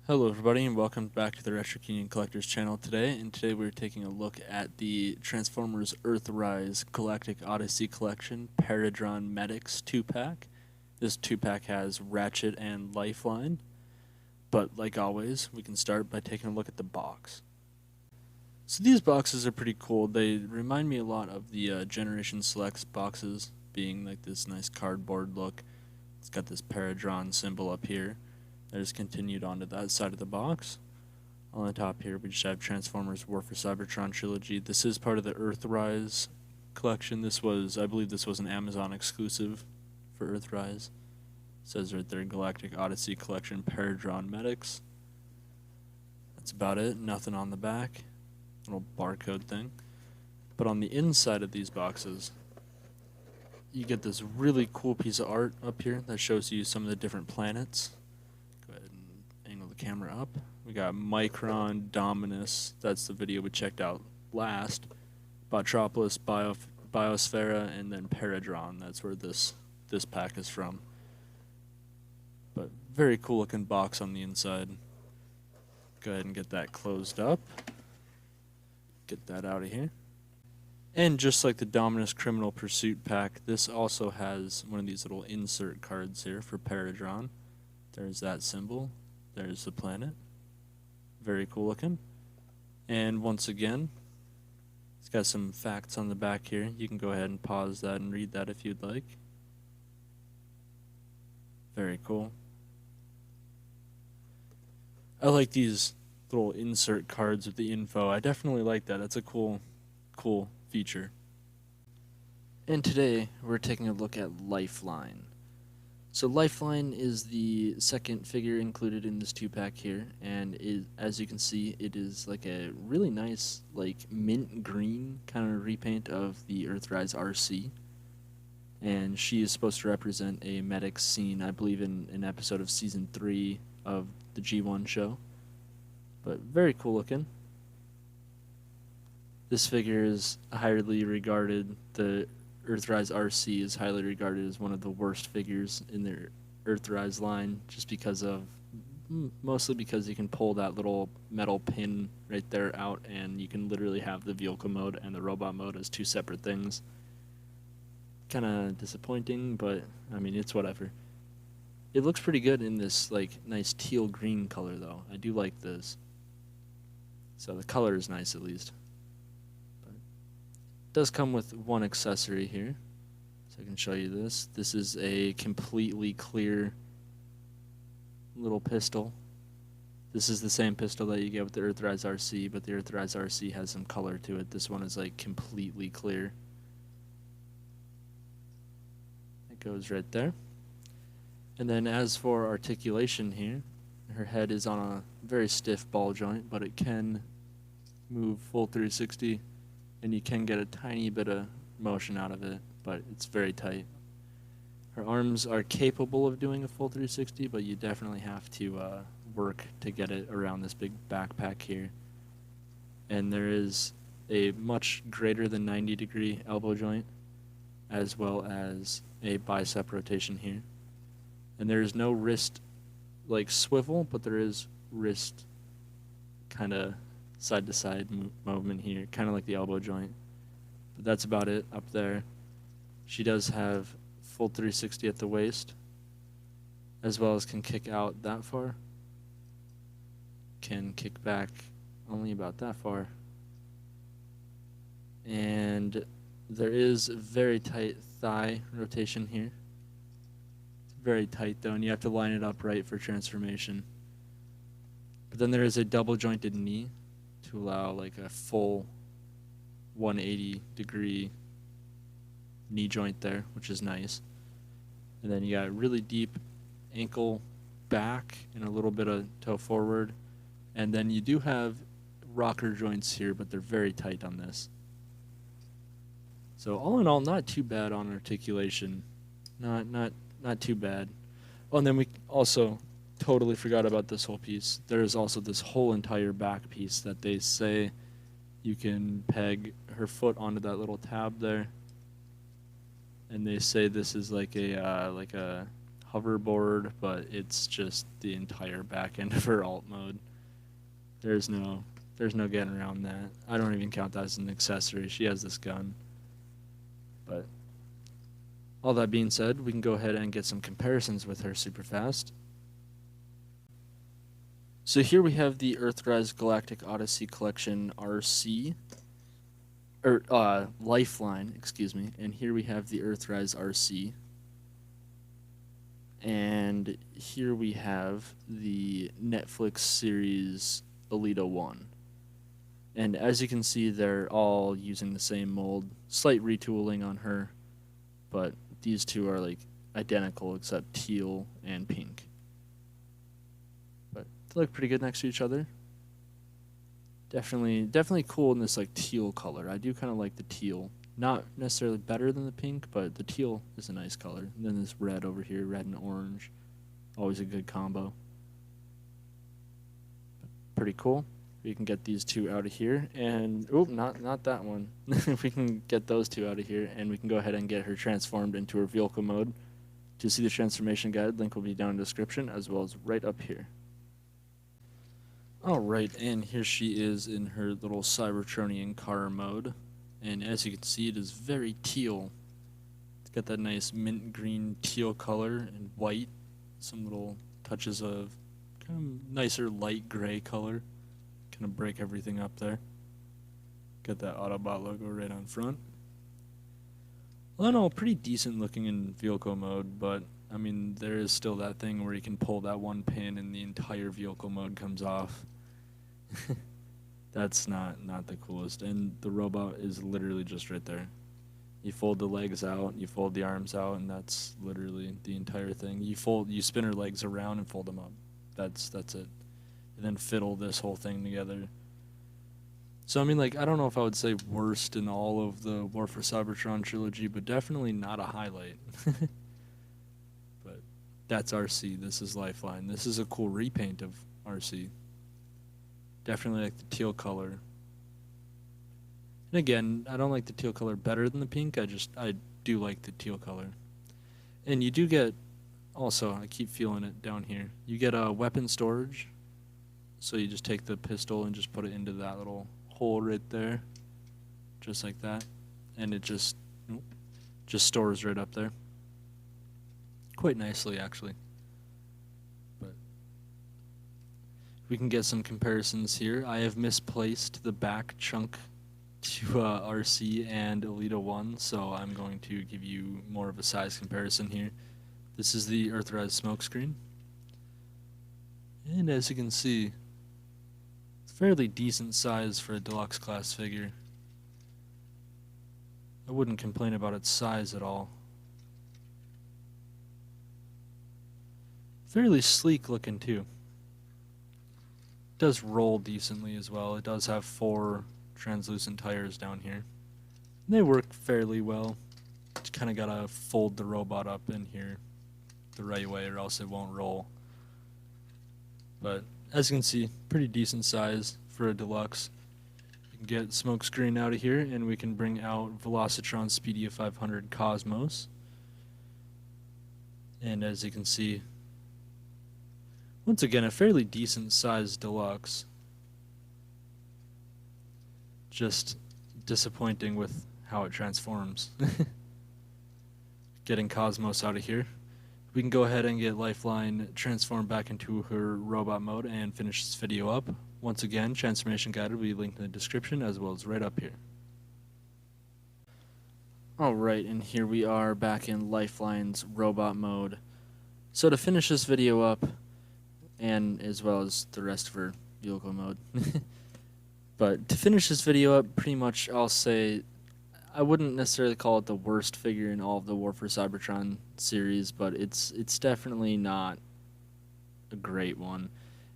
Hello everybody and welcome back to the Ratchet Collectors channel today, and today we're taking a look at the Transformers Earthrise Galactic Odyssey collection Paradron Medics 2-pack. This 2-pack has Ratchet and Lifeline, but like always, we can start by taking a look at the box. So these boxes are pretty cool. They remind me a lot of the Generation Selects boxes, being like this nice cardboard look. It's got this Paradron symbol up here. That is continued onto that side of the box. On the top here, we just have Transformers War for Cybertron trilogy. This is part of the Earthrise collection. I believe this was an Amazon exclusive for Earthrise. It says right there, Galactic Odyssey collection, Paradron Medics. That's about it. Nothing on the back. Little barcode thing. But on the inside of these boxes, you get this really cool piece of art up here that shows you some of the different planets. Camera up. We got Micron, Dominus, that's the video we checked out last, Botropolis, Biosphera, and then Paradron. That's where this pack is from. But very cool looking box on the inside. Go ahead and get that closed up. Get that out of here. And just like the Dominus Criminal Pursuit pack, this also has one of these little insert cards here for Paradron. There's that symbol. There's the planet. Very cool looking. And once again, it's got some facts on the back here. You can go ahead and pause that and read that if you'd like. Very cool. I like these little insert cards with the info. I definitely like that. That's a cool feature. And today, we're taking a look at Lifeline. So Lifeline is the second figure included in this 2-pack here, and as you can see, it is like a really nice, like mint green kind of repaint of the Earthrise RC. And she is supposed to represent a medic scene, I believe, in an episode of season 3 of the G1 show. But very cool looking. This figure is highly regarded. The Earthrise RC is highly regarded as one of the worst figures in their Earthrise line, just mostly because you can pull that little metal pin right there out, and you can literally have the vehicle mode and the robot mode as two separate things. Kind of disappointing, but I mean, it's whatever. It looks pretty good in this like nice teal green color though. I do like this. So the color is nice at least. Does come with one accessory here, so I can show you this. This is a completely clear little pistol. This is the same pistol that you get with the Earthrise RC, but the Earthrise RC has some color to it. This one is like completely clear. It goes right there. And then as for articulation here, her head is on a very stiff ball joint, but it can move full 360. And you can get a tiny bit of motion out of it, but it's very tight. Her arms are capable of doing a full 360, but you definitely have to work to get it around this big backpack here. And there is a much greater than 90-degree elbow joint, as well as a bicep rotation here. And there is no wrist like swivel, but there is wrist kind of side-to-side movement here, kind of like the elbow joint. But that's about it up there. She does have full 360 at the waist, as well as can kick out that far. Can kick back only about that far. And there is very tight thigh rotation here. It's very tight though, and you have to line it up right for transformation. But then there is a double jointed knee to allow like a full 180-degree knee joint there, which is nice. And then you got really deep ankle back and a little bit of toe forward. And then you do have rocker joints here, but they're very tight on this. So all in all, not too bad on articulation. Not too bad. Oh, and then we also totally forgot about this whole piece. There's also this whole entire back piece that they say you can peg her foot onto that little tab there, and they say this is like a hoverboard, but it's just the entire back end of her alt mode. There's no getting around that. I don't even count that as an accessory. She has this gun. But all that being said, we can go ahead and get some comparisons with her super fast. So here we have the Earthrise Galactic Odyssey Collection RC, or Lifeline, excuse me, and here we have the Earthrise RC, and here we have the Netflix series Alita 1. And as you can see, they're all using the same mold, slight retooling on her, but these two are like identical except teal and pink. But they look pretty good next to each other. Definitely cool in this like teal color. I do kind of like the teal. Not necessarily better than the pink, but the teal is a nice color. And then this red over here, red and orange. Always a good combo. Pretty cool. We can get these two out of here, and not that one. We can get those two out of here, and we can go ahead and get her transformed into her vehicle mode. To see the transformation guide, link will be down in the description, as well as right up here. Alright, and here she is in her little Cybertronian car mode, and as you can see, it is very teal. It's got that nice mint green teal color and white, some little touches of kind of nicer light gray color. Kind of break everything up there. Got that Autobot logo right on front. Well, no, pretty decent looking in vehicle mode, but I mean, there is still that thing where you can pull that one pin and the entire vehicle mode comes off. That's not the coolest. And the robot is literally just right there. You fold the legs out, you fold the arms out, and that's literally the entire thing. You spin her legs around and fold them up. That's it. And then fiddle this whole thing together. So I mean, like, I don't know if I would say worst in all of the War for Cybertron trilogy, but definitely not a highlight. But that's RC. This is Lifeline. This is a cool repaint of RC. Definitely like the teal color. And again, I don't like the teal color better than the pink. I do like the teal color. And you do get, also, I keep feeling it down here, you get a weapon storage. So you just take the pistol and just put it into that little hole right there, just like that, and it just stores right up there. Quite nicely, actually. But we can get some comparisons here. I have misplaced the back chunk to RC and Alita 1, so I'm going to give you more of a size comparison here. This is the Earthrise smokescreen, and as you can see, fairly decent size for a deluxe class figure. I wouldn't complain about its size at all. Fairly sleek looking too. It does roll decently as well. It does have 4 translucent tires down here. They work fairly well. Just kind of gotta fold the robot up in here the right way or else it won't roll. But as you can see, pretty decent size for a deluxe. We can get smokescreen out of here, and we can bring out Velocitron Speedia 500 Cosmos. And as you can see, once again, a fairly decent sized deluxe. Just disappointing with how it transforms. Getting Cosmos out of here. We can go ahead and get Lifeline transformed back into her robot mode and finish this video up. Once again, transformation guide will be linked in the description as well as right up here. Alright, and here we are back in Lifeline's robot mode. So to finish this video up, and as well as the rest of her vehicle mode, but to finish this video up, pretty much I'll say I wouldn't necessarily call it the worst figure in all of the War for Cybertron series, but it's definitely not a great one.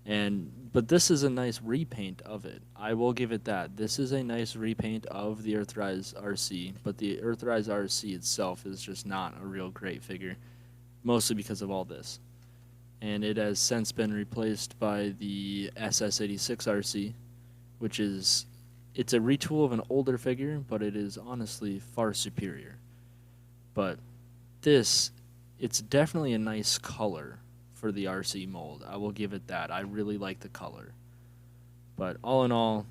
But this is a nice repaint of it. I will give it that. This is a nice repaint of the Earthrise RC, but the Earthrise RC itself is just not a real great figure, mostly because of all this. And it has since been replaced by the SS86 RC, which is... it's a retool of an older figure, but it is honestly far superior. But this it's definitely a nice color for the RC mold. I will give it that. I really like the color. But all in all,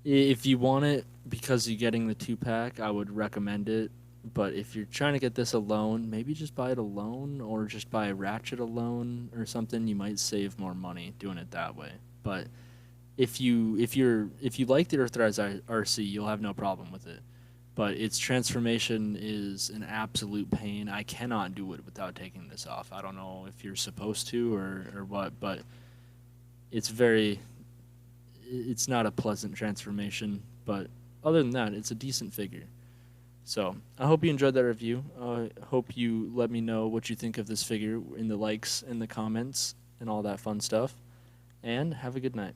if you want it because you're getting the 2-pack, I would recommend it. But if you're trying to get this alone, maybe just buy it alone or just buy a Ratchet alone or something. You might save more money doing it that way. But if you like the Earthrise RC, you'll have no problem with it. But its transformation is an absolute pain. I cannot do it without taking this off. I don't know if you're supposed to or what, but it's not a pleasant transformation. But other than that, it's a decent figure. So I hope you enjoyed that review. I hope you let me know what you think of this figure in the likes and the comments and all that fun stuff. And have a good night.